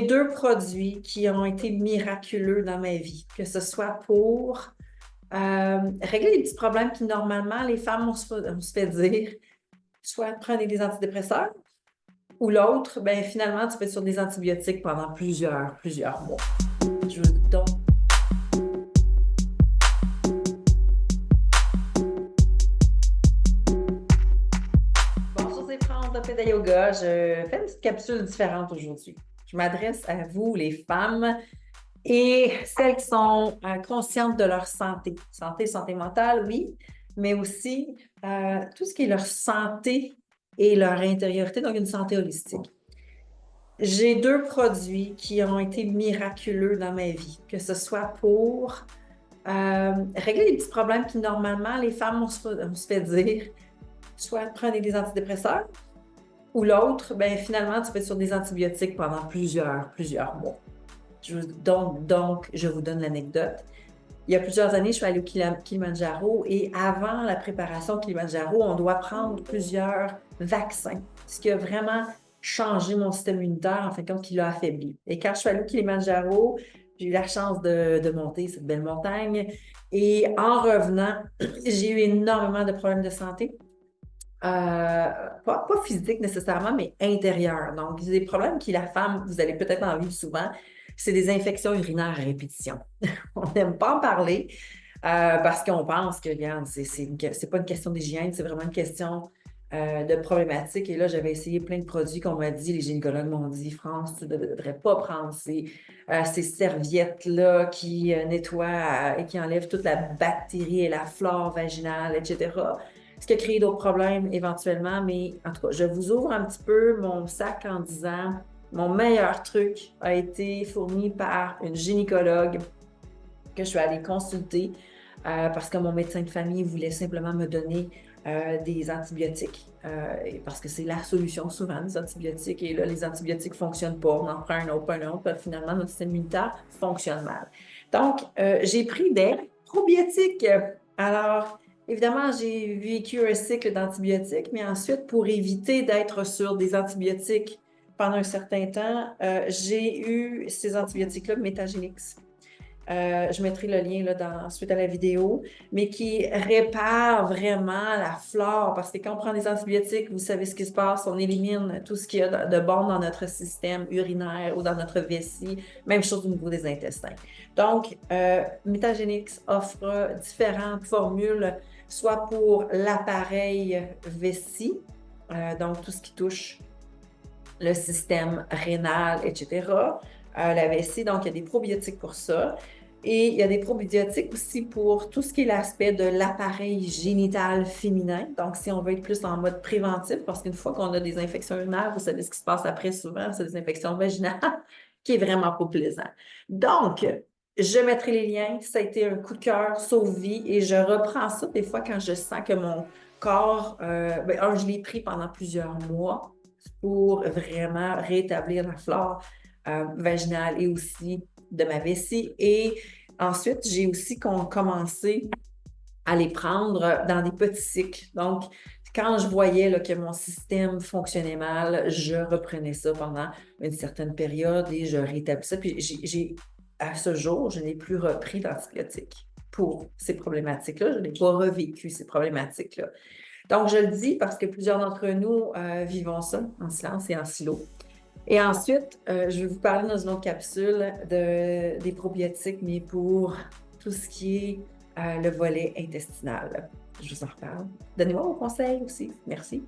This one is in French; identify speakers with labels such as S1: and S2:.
S1: Deux produits qui ont été miraculeux dans ma vie, que ce soit pour régler des petits problèmes qui, normalement, les femmes, on se fait dire, soit prenez des antidépresseurs, ou l'autre, ben finalement, tu peux être sur des antibiotiques pendant plusieurs mois. Je vous donc, bonjour, c'est France de Péda Yoga. Je fais une petite capsule différente aujourd'hui. Je m'adresse à vous, les femmes, et celles qui sont conscientes de leur santé. Santé mentale, oui, mais aussi tout ce qui est leur santé et leur intériorité, donc une santé holistique. J'ai deux produits qui ont été miraculeux dans ma vie, que ce soit pour régler des petits problèmes qui, normalement, les femmes, on se fait dire, soit prenez des antidépresseurs, ou l'autre, ben finalement, tu peux être sur des antibiotiques pendant plusieurs mois. Je vous donne l'anecdote. Il y a plusieurs années, je suis allée au Kilimanjaro et avant la préparation au Kilimanjaro, on doit prendre plusieurs vaccins, ce qui a vraiment changé mon système immunitaire, en fin de compte, qui l'a affaibli. Et quand je suis allée au Kilimanjaro, j'ai eu la chance de monter cette belle montagne et en revenant, j'ai eu énormément de problèmes de santé. Pas physique nécessairement, mais intérieur. Donc, des problèmes qui, la femme, vous allez peut-être en vivre souvent, c'est des infections urinaires à répétition. On n'aime pas en parler parce qu'on pense que, regarde, c'est pas une question d'hygiène, c'est vraiment une question de problématique. Et là, j'avais essayé plein de produits qu'on m'a dit, les gynécologues m'ont dit, France, tu ne devrais pas prendre ces serviettes-là qui nettoient et qui enlèvent toute la bactérie et la flore vaginale, etc. Ce qui a créé d'autres problèmes éventuellement, mais en tout cas, je vous ouvre un petit peu mon sac en disant, mon meilleur truc a été fourni par une gynécologue que je suis allée consulter parce que mon médecin de famille voulait simplement me donner des antibiotiques parce que c'est la solution souvent, les antibiotiques. Et là, les antibiotiques ne fonctionnent pas. On en prend un autre, un autre, puis finalement, notre système immunitaire fonctionne mal. Donc, j'ai pris des probiotiques. Alors, évidemment, j'ai vécu un cycle d'antibiotiques, mais ensuite, pour éviter d'être sur des antibiotiques pendant un certain temps, j'ai eu ces antibiotiques-là, Metagenics. Je mettrai le lien là, suite à la vidéo, mais qui répare vraiment la flore, parce que quand on prend des antibiotiques, vous savez ce qui se passe, on élimine tout ce qu'il y a de bon dans notre système urinaire ou dans notre vessie, même chose au niveau des intestins. Donc, Metagenics offre différentes formules, soit pour l'appareil vessie, donc tout ce qui touche le système rénal, etc. La vessie, donc il y a des probiotiques pour ça. Et il y a des probiotiques aussi pour tout ce qui est l'aspect de l'appareil génital féminin. Donc, si on veut être plus en mode préventif, parce qu'une fois qu'on a des infections urinaires, vous savez ce qui se passe après souvent, c'est des infections vaginales, qui est vraiment pas plaisant. Donc, je mettrai les liens. Ça a été un coup de cœur, sauve-vie, et je reprends ça des fois quand je sens que mon corps, je l'ai pris pendant plusieurs mois pour vraiment rétablir la flore vaginale et aussi de ma vessie. Et ensuite, j'ai aussi commencé à les prendre dans des petits cycles. Donc, quand je voyais là, que mon système fonctionnait mal, je reprenais ça pendant une certaine période et je rétablissais. Puis à ce jour, je n'ai plus repris d'antibiotiques pour ces problématiques-là. Je n'ai pas revécu ces problématiques-là. Donc, je le dis parce que plusieurs d'entre nous vivons ça en silence et en silo. Et ensuite, je vais vous parler dans une autre capsule des probiotiques, mais pour tout ce qui est le volet intestinal. Je vous en reparle. Donnez-moi vos conseils aussi. Merci.